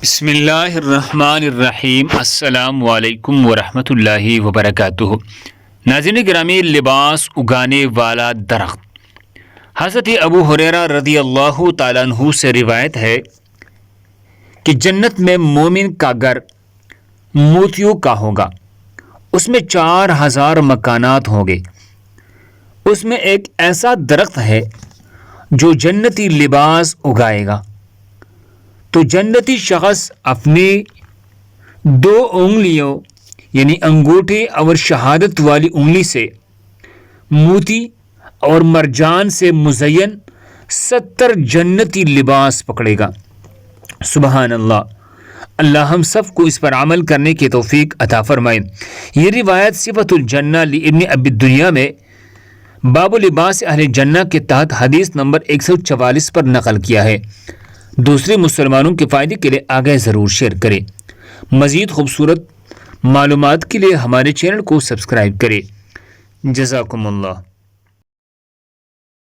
بسم اللہ الرحمن الرحیم۔ السلام علیکم ورحمۃ اللہ وبرکاتہ۔ ناظرین گرامی، لباس اگانے والا درخت۔ حضرت ابو ہریرہ رضی اللہ تعالیٰ عنہ سے روایت ہے کہ جنت میں مومن کا گھر موتیوں کا ہوگا، اس میں 4000 مکانات ہوں گے۔ اس میں ایک ایسا درخت ہے جو جنتی لباس اگائے گا، تو جنتی شخص اپنی 2 انگلیوں یعنی انگوٹھے اور شہادت والی انگلی سے موتی اور مرجان سے مزین 70 جنتی لباس پکڑے گا۔ سبحان اللہ! اللہ ہم سب کو اس پر عمل کرنے کی توفیق عطا فرمائے۔ یہ روایت صفت الجنہ لابن ابی الدنیا میں باب لباس اہل جنہ کے تحت حدیث نمبر 144 پر نقل کیا ہے۔ دوسرے مسلمانوں کے فائدے کے لیے آگے ضرور شیئر کریں۔ مزید خوبصورت معلومات کے لیے ہمارے چینل کو سبسکرائب کریں۔ جزاکم اللہ۔